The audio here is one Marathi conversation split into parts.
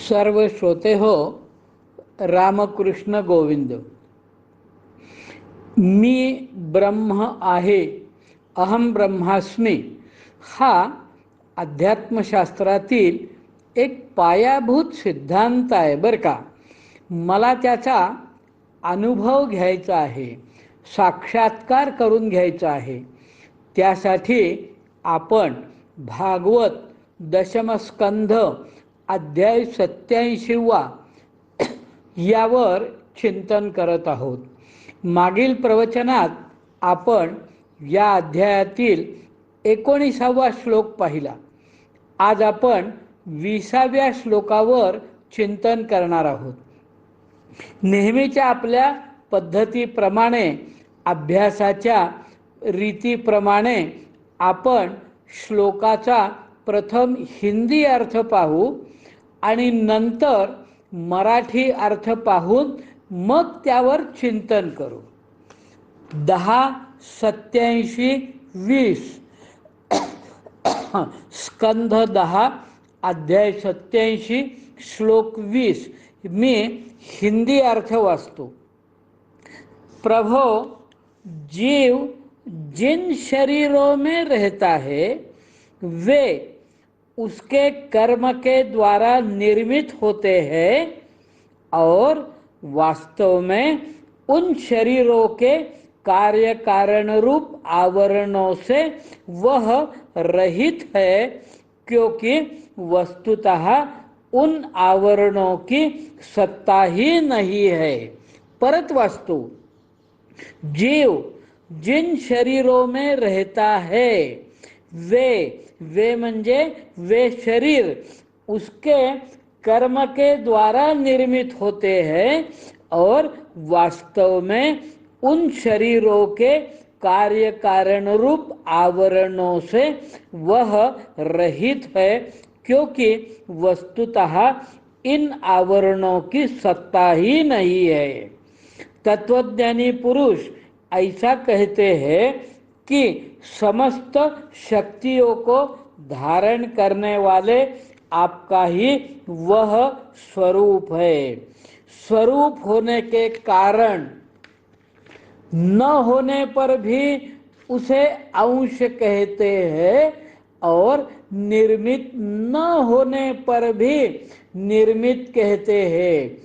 सर्व श्रोते हो, रामकृष्ण गोविंद. मी ब्रह्म आहे, अहम ब्रह्मास्मी हा अध्यात्मशास्त्रातील एक पायाभूत सिद्धांत आहे बरं का. मला त्याचा अनुभव घ्यायचा आहे, साक्षात्कार करून घ्यायचा आहे. त्यासाठी आपण भागवत दशमस्कंध अध्याय 87 यावर चिंतन करत आहोत. मागील प्रवचनात आपण या अध्यायातील 19वा श्लोक पाहिला. आज आपण 20व्या श्लोकावर चिंतन करणार आहोत. नेहमीच्या आपल्या पद्धतीप्रमाणे, अभ्यासाच्या रीतीप्रमाणे आपण श्लोकाचा प्रथम हिंदी अर्थ पाहू आणि नंतर मराठी अर्थ पाहून मग त्यावर चिंतन करू. 10:87:20 स्कंध 10 अध्याय 87 श्लोक 20 मी हिंदी अर्थ वाचतो. प्रभो, जीव जिन शरीरों में रहता है वे उसके कर्म के द्वारा निर्मित होते हैं और वास्तव में उन शरीरों के कार्य कारण रूप आवरणों से वह रहित है, क्योंकि वस्तुतः उन आवरणों की सत्ता ही नहीं है. परत वास्तु जीव जिन शरीरों में रहता है वे म्हणजे वे शरीर उसके कर्म के द्वारा निर्मित होते हैं और वास्तव में उन शरीरों के कार्य कारण रूप आवरणों से वह रहित है, क्योंकि वस्तुतः इन आवरणों की सत्ता ही नहीं है. तत्वज्ञानी पुरुष ऐसा कहते हैं कि समस्त शक्तियों को धारण करने वाले आपका ही वह स्वरूप है. स्वरूप होने के कारण न होने पर भी उसे अंश कहते हैं और निर्मित न होने पर भी निर्मित कहते हैं.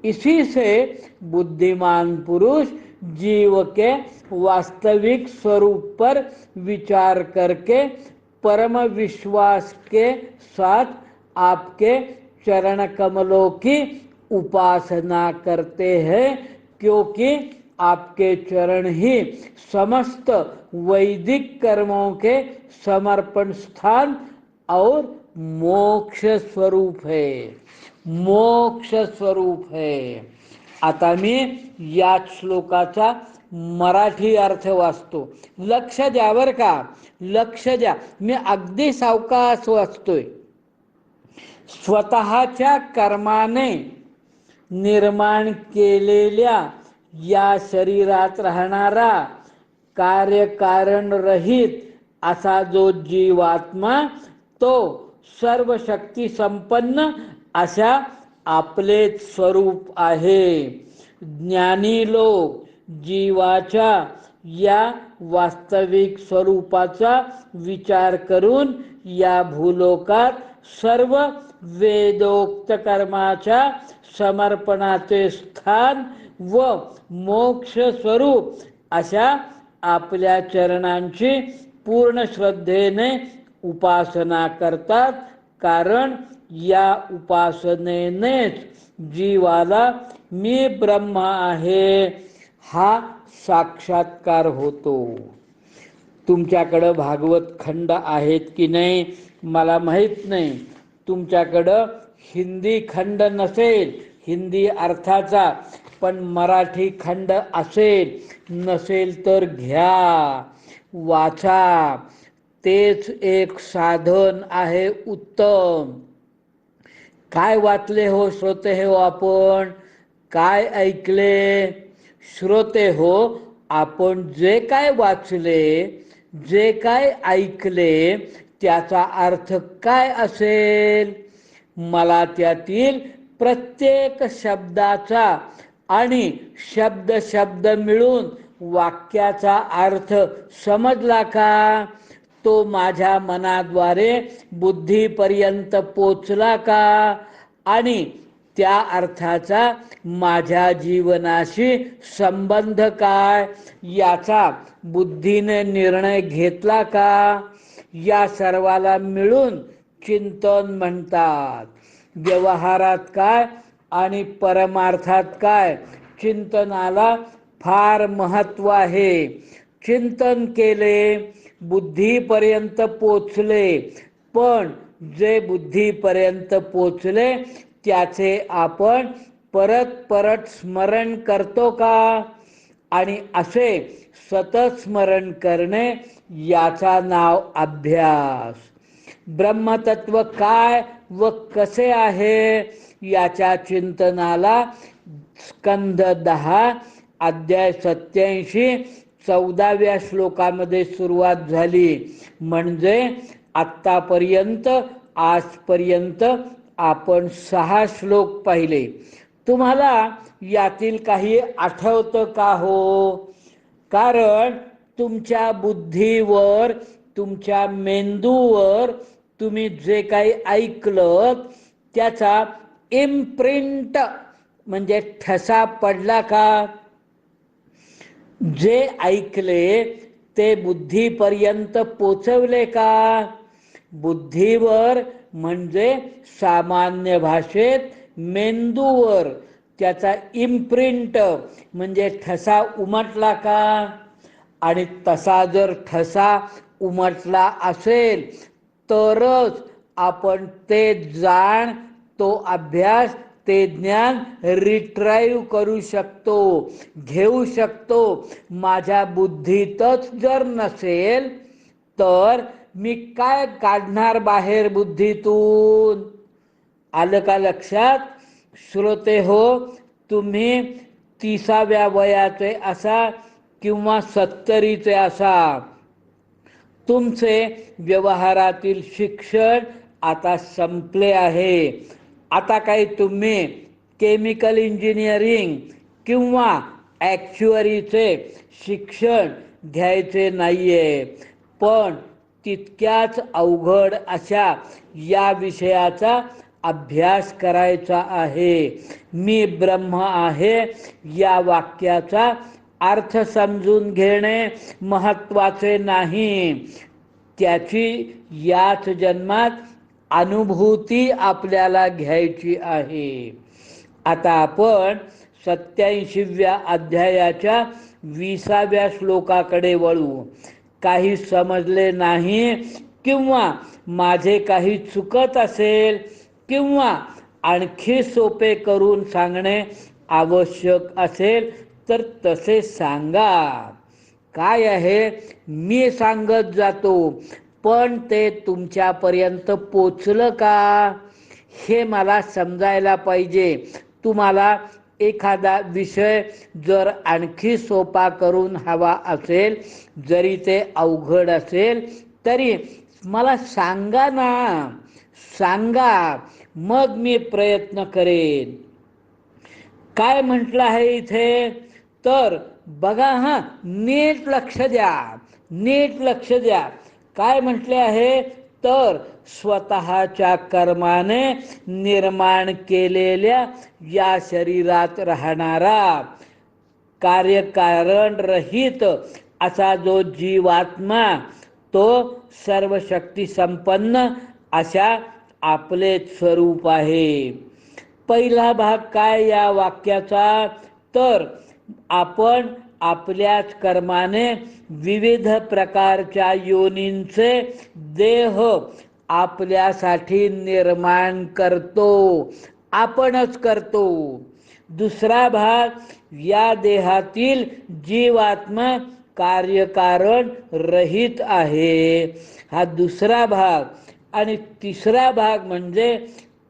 इसी से बुद्धिमान पुरुष जीव के वास्तविक स्वरूप पर विचार करके परम विश्वास के साथ आपके चरण कमलों की उपासना करते हैं, क्योंकि आपके चरण ही समस्त वैदिक कर्मों के समर्पण स्थान और मोक्ष स्वरूप है. मोक्ष स्वरूप है. आता मी या श्लोकाचा मराठी अर्थ वाचतो. लक्ष द्या बरं का, लक्ष द्या. मी अगदी सावकाश वाचतोय. स्वतःच्या कर्माने निर्माण केलेल्या या शरीरात राहणारा कार्यकारण रहित असा जो जीवात्मा, तो सर्व शक्ती संपन्न अशा आपलेच स्वरूप आहे. ज्ञानी लोक जीवाच्या या वास्तविक स्वरूपाचा विचार करून या भूलोकात सर्व वेदोक्त कर्माच्या समर्पणाचे स्थान व मोक्ष स्वरूप अशा आपल्या चरणांची पूर्ण श्रद्धेने उपासना करतात. कारण या उपासनेनेच जीवाला मी ब्रह्म आहे हा साक्षात्कार होतो. तुमच्याकडं भागवत खंड आहेत की नाही मला माहीत नाही. तुमच्याकडं हिंदी खंड नसेल, हिंदी अर्थाचा, पण मराठी खंड असेल. नसेल तर घ्या, वाचा. तेच एक साधन आहे उत्तम. काय वाचले हो श्रोते हो आपण? काय ऐकले श्रोते हो? आपण जे काय वाचले, जे काय ऐकले त्याचा अर्थ काय असेल? मला त्यातील प्रत्येक शब्दाचा आणि शब्द शब्द मिळून वाक्याचा अर्थ समजला का? तो माझ्या मनाद्वारे बुद्धीपर्यंत पोचला का? आणि त्या अर्थाचा माझ्या जीवनाशी संबंध काय याचा बुद्धीने निर्णय घेतला का? या सर्वाला मिळून चिंतन म्हणतात. व्यवहारात काय आणि परमार्थात काय चिंतनाला फार महत्त्व आहे. चिंतन केले, बुद्धीपर्यंत पोचले, पण जे बुद्धीपर्यंत पोचले त्याचे आपण परत परत स्मरण करतो का? आणि असे सतत स्मरण करणे याचा नाव अभ्यास. ब्रह्मतत्व काय व कसे आहे याच्या चिंतनाला स्कंध 10 अध्याय 87 14व्या श्लोकामध्ये सुरुवात झाली. म्हणजे आत्तापर्यंत आजपर्यंत आपण 6 श्लोक पाहिले. तुम्हाला यातील काही आठवतं का हो? कारण तुमच्या बुद्धीवर, तुमच्या मेंदूवर तुम्ही जे काही ऐकलं त्याचा इम्प्रिंट म्हणजे ठसा पडला का? जे ऐकले ते बुद्धीपर्यंत पोचवले का? बुद्धीवर म्हणजे सामान्य भाषेत मेंदूवर त्याचा इम्प्रिंट म्हणजे ठसा उमटला का? आणि तसा जर ठसा उमटला असेल तरच आपण ते जाण, तो अभ्यास, ते ज्ञान रिट्राईव्ह करू शकतो, घेऊ शकतो. माझ्या बुद्धीतच जर नसेल तर मी काय काढणार बाहेर बुद्धीतून? आलं का लक्षात? श्रोते हो, तुम्ही 30व्या वयाचे असा किंवा 70चे असा, तुमचे व्यवहारातील शिक्षण आता संपले आहे. आता काही तुम्ही केमिकल इंजिनिअरिंग किंवा ॲक्च्युअरीचे शिक्षण घ्यायचे नाहीये, पण तितक्याच अवघड अशा या विषयाचा अभ्यास करायचा आहे. मी ब्रह्म आहे या वाक्याचा अर्थ समजून घेणे महत्त्वाचे नाही, त्याची याच जन्मात अनुभूती आपल्याला घ्यायची आहे. आता आपण 87व्या अध्यायाच्या 20व्या श्लोकाकडे वळू. काही समजले नाही किंवा माझे काही चुकत असेल किंवा आणखी सोपे करून सांगणे आवश्यक असेल तर तसे सांगा. काय आहे मी सांगत जातो, पण ते तुमच्यापर्यंत पोचलं का हे मला समजायला पाहिजे. तुम्हाला एखादा विषय जर आणखी सोपा करून हवा असेल, जरी ते अवघड असेल तरी मला सांगा ना, सांगा, मग मी प्रयत्न करेन. काय म्हटलं आहे इथे तर बघा, हां, नीट लक्ष द्या, नीट लक्ष द्या. काय म्हटले आहे तर स्वतःच्या कर्माने निर्माण केलेल्या या शरीरात राहणारा कार्यकारण रहित असा जो जीवात्मा, तो सर्व शक्ती संपन्न अशा आपले स्वरूप आहे. पहिला भाग काय या वाक्याचा तर आपण आपल्याच कर्माने विविध प्रकारच्या योनींचे देह आपल्यासाठी निर्माण करतो, आपणच करतो. दुसरा भाग या देहातील जीवात्मा कार्यकारण रहित आहे, हा दुसरा भाग. आणि तिसरा भाग म्हणजे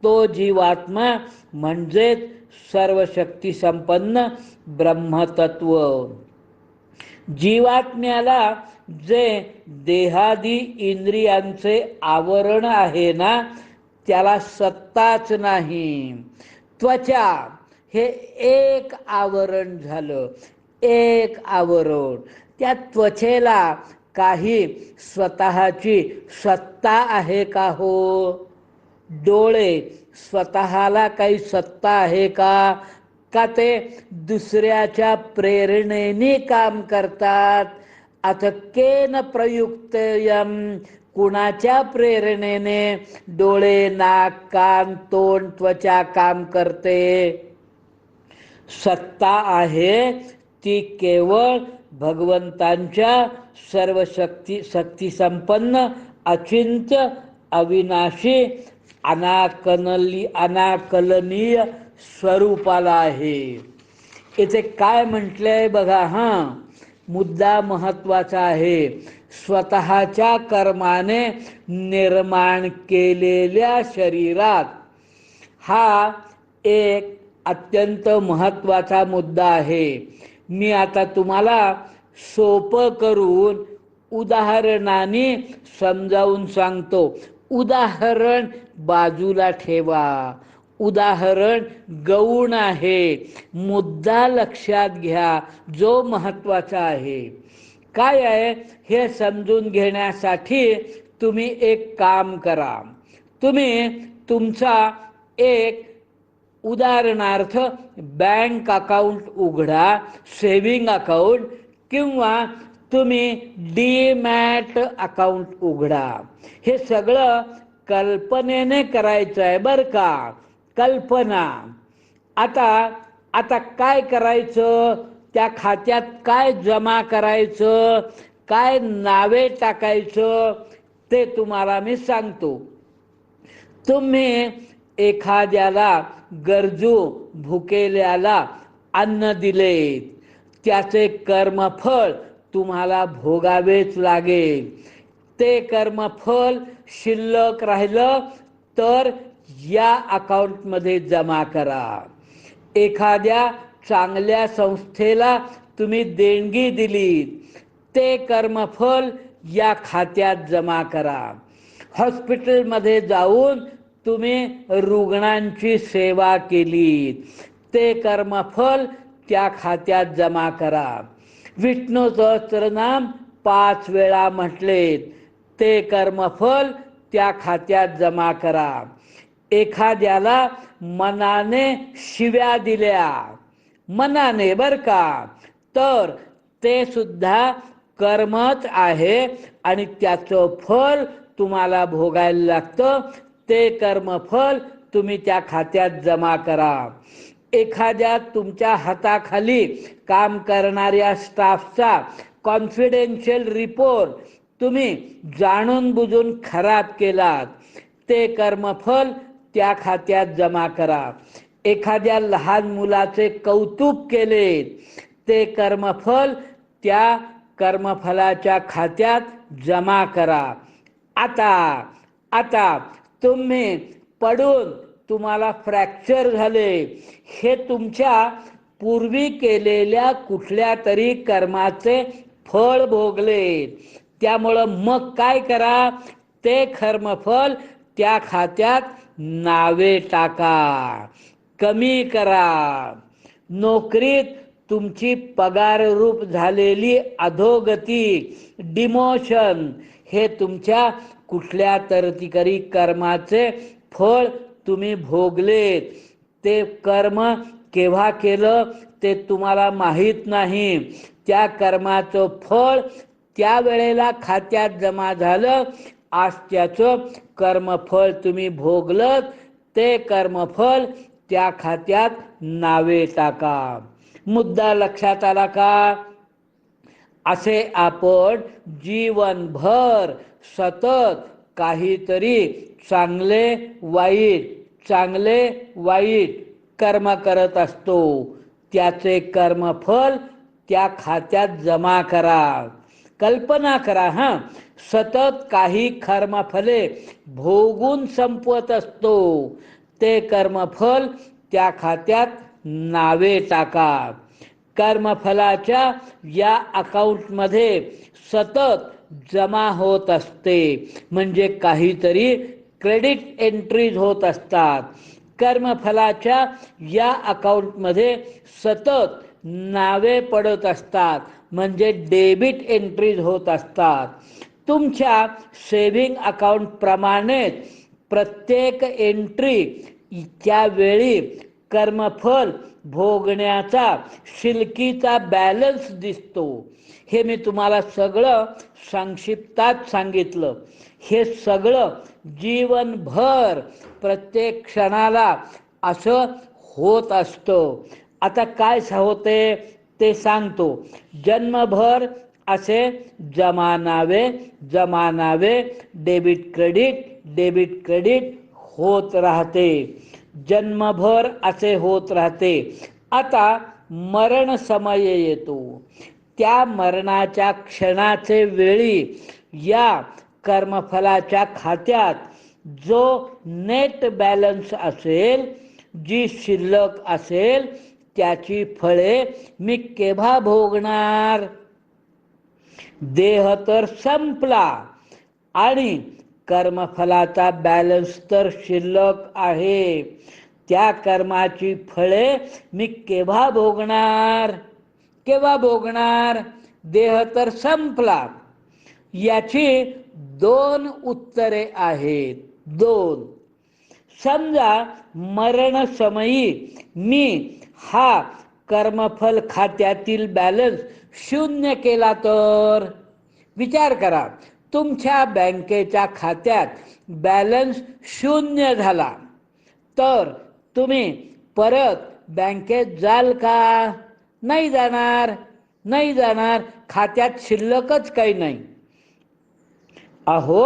तो जीवात्मा म्हणजेच सर्व शक्ती संपन्न ब्रह्मतत्व. जीवात्म्याला जे देहादी इंद्रियांचे आवरण आहे ना, त्याला सत्ताच नाही. त्वचा हे एक आवरण झालं, एक आवरण. त्या त्वचेला काही स्वतःची सत्ता आहे का हो? डोळे स्वतःला काही सत्ता आहे का? का ते दुसऱ्याच्या प्रेरणेने काम करतात? अथ केन प्रयुक्तयम, कुणाच्या प्रेरणेने डोळे, नाक, कान, तोंड, त्वचा काम करते? सत्ता आहे ती केवळ भगवंतांच्या सर्व शक्ती संपन्न, अचिंत्य, अविनाशी, अनाकलनीय स्वरूपाला आहे. इथे काय म्हटलंय बघा. मुद्दा महत्वाचा आहे. स्वतःच्या कर्माने निर्माण केलेल्या शरीरात, हा एक अत्यंत महत्वाचा मुद्दा आहे. मी आता तुम्हाला सोपं करून उदाहरणाने समजावून सांगतो. उदाहरण बाजूला ठेवा. उदाहरण गौण आहे, मुद्दा लक्षात घ्या जो महत्वाचा आहे. काय आहे हे समजून घेण्यासाठी तुम्ही एक काम करा. तुम्ही तुमचा एक उदाहरणार्थ बँक अकाउंट उघडा, सेविंग अकाउंट, किंवा तुम्ही डीमॅट अकाउंट उघडा. हे सगळं कल्पनेने करायचं आहे बरं का, कल्पना. आता काय करायचं? त्या खात्यात काय जमा करायचं, काय नावे टाकायचं ते तुम्हाला मी सांगतो. तुम्ही एखाद्याला गरजू भुकेल्याला अन्न दिले, त्याचे कर्मफळ तुम्हाला भोगावेच लागेल. ते कर्मफळ शिल्लक राहिलं तर या अकाउंटमध्ये जमा करा. एखाद्या चांगल्या संस्थेला तुम्ही देणगी दिली, ते कर्मफळ या खात्यात जमा करा. हॉस्पिटलमध्ये जाऊन तुम्ही रुग्णांची सेवा केली, ते कर्मफळ त्या खात्यात जमा करा. विष्णू सहस्त्रनाम 5 वेळा म्हटले, ते कर्मफळ त्या खात्यात जमा करा. एखाद्याला मनाने शिव्या दिल्या, मनाने बर का, तर ते सुद्धा कर्मच आहे आणि त्याचं फळ तुम्हाला भोगायला लागतं. ते कर्मफळ तुम्ही त्या खात्यात जमा करा. एखाद्या तुमच्या हाताखाली काम करणाऱ्या स्टाफचा कॉन्फिडेन्शियल रिपोर्ट तुम्ही जाणून बुजून खराब केलात, ते कर्मफळ त्या खात्यात जमा करा. एखाद्या लहान मुलाचे कौतुक केले, ते कर्मफळ त्या कर्मफलाच्या खात्यात जमा करा. आता तुम्ही पडून तुम्हाला फ्रॅक्चर झाले, हे तुमच्या पूर्वी केलेल्या कुठल्या तरी कर्माचे फळ भोगले. त्यामुळं मग काय करा? ते कर्मफळ त्या खात्यात नावे टाका, कमी करा. नोकरीत तुमची पगाररूप झालेली अधोगती, डिमोशन, हे तुमच्या कुठल्या तरी कर्माचे फळ तुम्ही भोगलेत. ते कर्म केव्हा केलं ते तुम्हाला माहीत नाही. त्या कर्माचं फळ त्या वेळेला खात्यात जमा झालं, आज त्याचं कर्मफळ तुम्ही भोगलं. ते कर्मफळ त्या खात्यात नावे टाका. मुद्दा लक्षात आला का? असे आपण जीवनभर सतत काहीतरी चांगले वाईट कर्म करत असतो. त्याचे कर्मफळ त्या खात्यात जमा करा. कल्पना करा, सतत काही कर्मफले भोगून संपवत असतो. ते कर्मफळ त्या खात्यात नावे टाका. कर्मफलाच्या या अकाउंटमध्ये सतत जमा होत असते, म्हणजे काहीतरी क्रेडिट एंट्रीज होत असतात. कर्मफलाच्या या अकाउंटमध्ये सतत नावे पडत असतात, म्हणजे डेबिट एंट्रीज होत असतात. तुमच्या सेव्हिंग अकाउंट प्रमाणेच प्रत्येक एंट्री त्यावेळी कर्मफल भोगण्याचा शिल्लकीचा बॅलन्स दिसतो. हे मी तुम्हाला सगळं संक्षिप्तात सांगितलं. हे सगळं जीवनभर प्रत्येक क्षणाला असं होत असतं. आता काय होते ते सांगतो. जन्मभर असे जमानावे जमानावे डेबिट क्रेडिट होत राहते. जन्मभर असे होत राहते. आता मरण समय येतो. त्या मरणाच्या क्षणाचे वेळी या कर्मफलाच्या खात्यात जो नेट बॅलन्स असेल, जी शिल्लक असेल, त्याची फळे मी केव्हा भोगणार? देह तर संपला आणि कर्मफलाचा बॅलन्स तर शिल्लक आहे. त्या कर्माची फळे मी केव्हा भोगणार? केव्हा भोगणार? देह तर संपला. याची दोन उत्तरे आहेत. दोन. समजा मरण समयी मी हा कर्मफल खात्यातील बॅलन्स शून्य केला तर? विचार करा, तुमच्या बँकेच्या खात्यात बॅलन्स शून्य झाला तर तुम्ही परत बँकेत जाल का? नाही जाणार. नाही जाणार. खात्यात शिल्लकच काही नाही. अहो,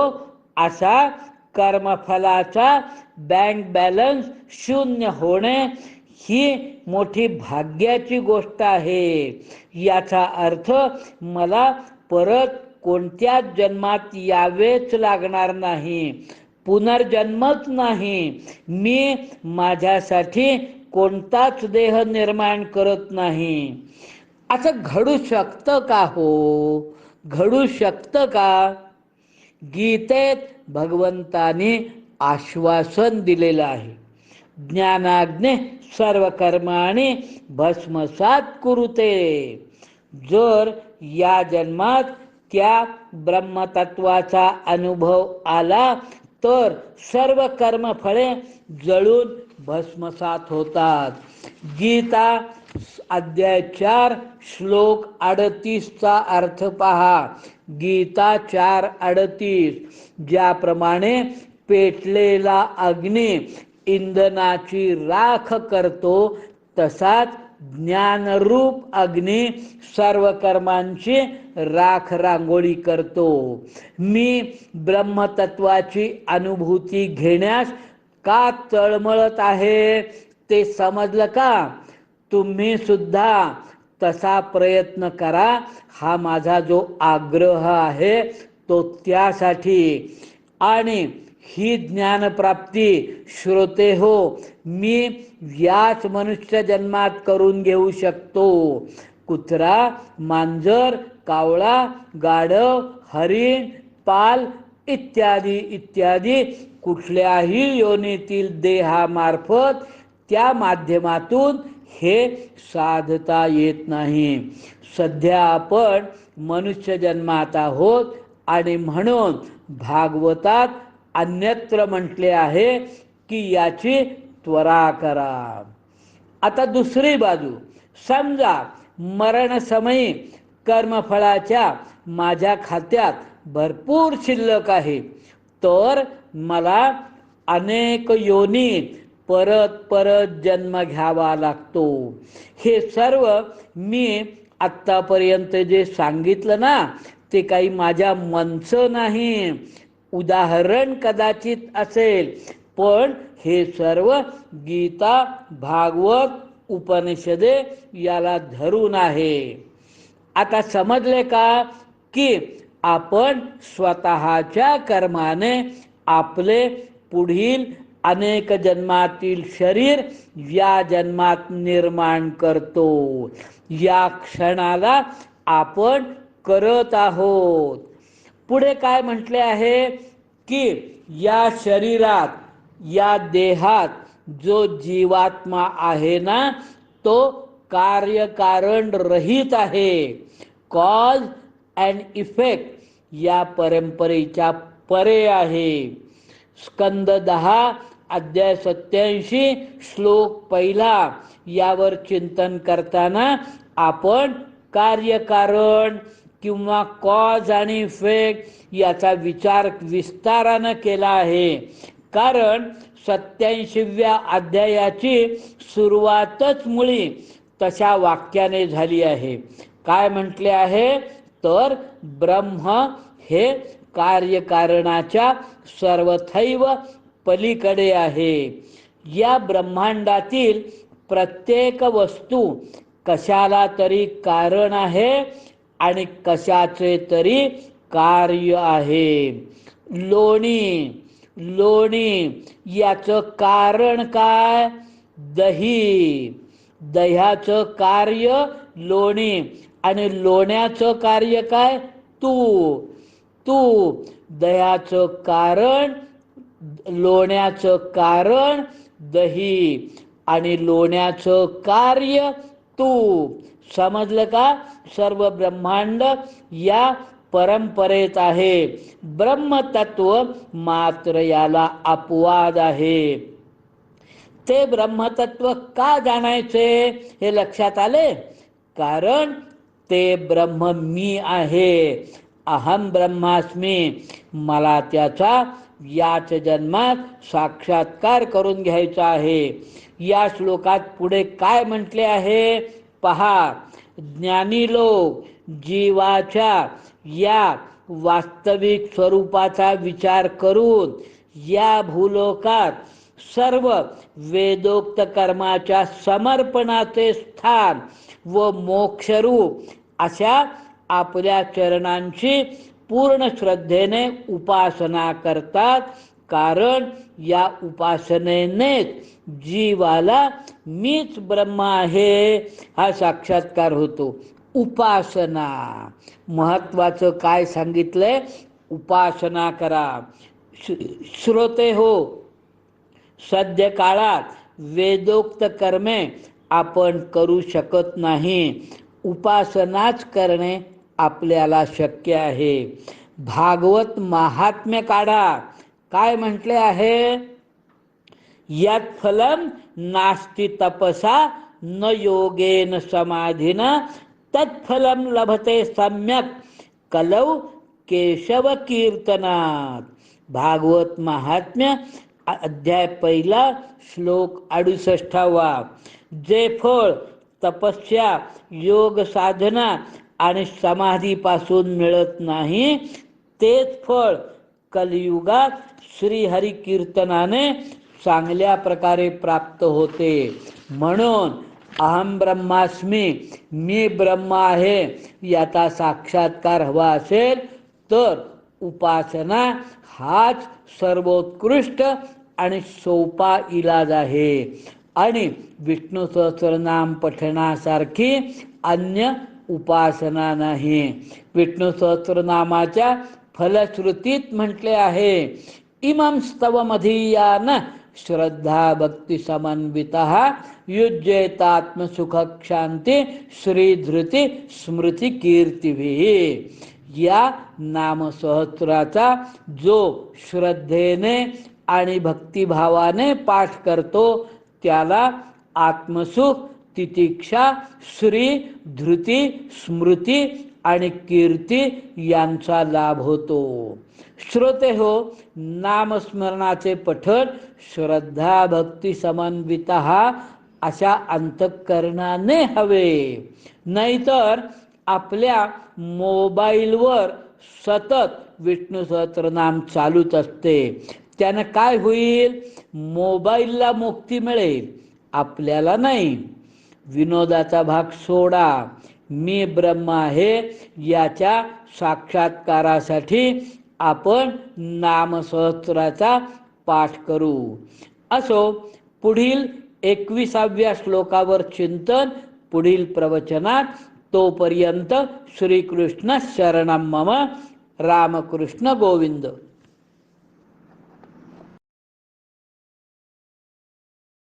असा कर्मफलाचा बँक बॅलन्स शून्य होणे ही मोठी भाग्याची गोष्ट आहे. याचा अर्थ मला परत कोणत्याच जन्मात यावेच लागणार नाही. पुनर्जन्मच नाही. मी माझ्यासाठी कोणताच देह निर्माण करत नाही. असं घडू शकतं का हो? घडू शकतं का? गीतेत भगवंताने आश्वासन दिलेलं आहे. ज्ञानाग्ने सर्व कर्माणि भस्मसात कुरुते. जर या जन्मात त्या ब्रह्मतत्वाचा अनुभव आला तर सर्व कर्मफळे जळून भस्मसात होतात. गीता अध्याय 4 श्लोक 38चा अर्थ पहा. गीता 4:38. ज्याप्रमाणे पेटलेला अग्नी इंधनाची राख करतो, तसाच ज्ञानरूप अग्नी सर्व कर्मांची राख रांगोळी करतो. मी ब्रह्मतत्वाची अनुभूती घेण्यास का तळमळत आहे ते समजलं का? तुम्ही सुद्धा तसा प्रयत्न करा. हा माझा जो आग्रह आहे तो त्यासाठी. आणि ही ज्ञानप्राप्ती श्रोते हो, मी याच मनुष्य जन्मात करून घेऊ शकतो. कुत्रा, मांजर, कावळा, गाढव, हरिण, पाल इत्यादी इत्यादी कुठल्याही योनीतील देहामार्फत त्या माध्यमातून हे साधता येत नाही. सध्या आपण मनुष्य जन्मात आहोत आणि म्हणून भागवतात अन्यत्र म्हटले आहे की याची त्वरा करा. आता दुसरी बाजू. समजा मरणसमयी कर्मफळाच्या माझ्या खात्यात भरपूर शिल्लक आहे, तर मला अनेक योनीत परत परत जन्म घ्यावा लागतो. हे सर्व मी आत्तापर्यंत जे सांगितलं ना, ते काही माझ्या मनचं नाही. उदाहरण कदाचित असेल, पण हे सर्व गीता, भागवत, उपनिषदे याला धरून आहे. आता समजले का की आपण स्वतःच्या कर्माने आपले पुढील अनेक जन्मातील शरीर या जन्मात निर्माण करतो. या क्षणाला आपण करत आहोत. पुढे काय म्हटले आहे की या शरीरात, या देहात जो जीवात्मा आहे ना, तो कार्यकारण रहित आहे. कॉज अँड इफेक्ट या परंपरेच्या परे आहे. स्कंद 10 अध्याय 87 श्लोक 1 यावर चिंतन करताना आपण कार्यकारण किंवा कॉज आणि इफेक्ट याचा विचार विस्तारानं केला आहे. कारण 87व्या अध्यायाची सुरुवातच मुळी तशा वाक्याने झाली आहे. काय म्हटले आहे तर ब्रह्म हे कार्यकारणाच्या सर्वथैव पलीकडे आहे. या ब्रह्मांडातील प्रत्येक वस्तू कशाला तरी कारण आहे आणि कशाचे तरी कार्य आहे. लोणी याचं कारण काय? दही. दह्याचं कार्य लोणी आणि लोण्याचं कार्य काय? तूप. दह्याचं कारण, लोण्याचं कारण दही आणि लोण्याचं कार्य तूप. समजलं का? सर्व ब्रह्मांड या परंपरेत आहे. ब्रह्मतत्व मात्र याला अपवाद आहे. ते ब्रह्मतत्व का जाणायचे हे लक्षात आले? कारण ते ब्रह्म मी आहे. अहम ब्रह्मास्मी. मला त्याचा याच जन्मात साक्षात्कार करून घ्यायचा आहे. या श्लोकात पुढे काय म्हटले आहे पहा. ज्ञानी लोक जीवाच्या या वास्तविक स्वरूपाचा विचार करून या भूलोकात सर्व वेदोक्त कर्माच्या समर्पणाचे स्थान व मोक्षरूप अशा आपल्या चरणांची पूर्ण श्रद्धेने उपासना करतात. कारण या उपासनेनेच जीवाला मीच ब्रह्म आहे हा साक्षात्कार होतो. उपासना महत्वाचं काय सांगितलंय? उपासना करा. श्रोते हो, सध्या काळात वेदोक्त कर्मे आपण करू शकत नाही. उपासनाच करणे आपल्याला शक्य आहे. भागवत महात्म्य काढा. काय म्हटले आहे? यत् फलम नास्ति तपसा न योगेन समाधिना तत्फलम लभते सम्यक कलौ केशव कीर्तनात. भागवत महात्म्य अध्याय 1 श्लोक 68. जे फळ तपस्या, योग साधना आणि समाधीपासून मिळत नाही, तेच फळ कलियुगात श्रीहरी कीर्तनाने चांगल्या प्रकारे प्राप्त होते. म्हणून अहम ब्रह्मास्मी, मी ब्रह्म आहे याचा साक्षात्कार हवा असेल तर उपासना हाच सर्वोत्कृष्ट आणि सोपा इलाज आहे. आणि विष्णू सहस्रनाम पठणासारखी अन्य उपासना नाही. विष्णू सहस्रनामाच्या फलश्रुतीत म्हटले आहे, इमं स्तवमधीयान श्रद्धा भक्ती समन्वितः युज्येतात्मसुख शांती श्रीधृती स्मृती कीर्तिभिः. या नामसहस्राचा जो श्रद्धेने आणि भक्तिभावाने पाठ करतो त्याला आत्मसुख, तितिक्षा, श्री, धृती, स्मृती आणि कीर्ती यांचा लाभ होतो. श्रोते हो, नामस्मरणाचे पठण श्रद्धा भक्ती समन्वितः अशा अंतःकरणाने हवे. नाहीतर आपल्या मोबाईलवर सतत विष्णू सहस्रनाम चालूच असते. त्यानं काय होईल? मोबाईलला मुक्ती मिळेल, आपल्याला नाही. विनोदाचा भाग सोडा. मी ब्रह्म आहे याच्या साक्षात्कारासाठी आपण नामसहस्राचा पाठ करू. असो, पुढील 21व्या श्लोकावर चिंतन पुढील प्रवचनात. तोपर्यंत श्रीकृष्ण शरणं मम. रामकृष्ण गोविंद.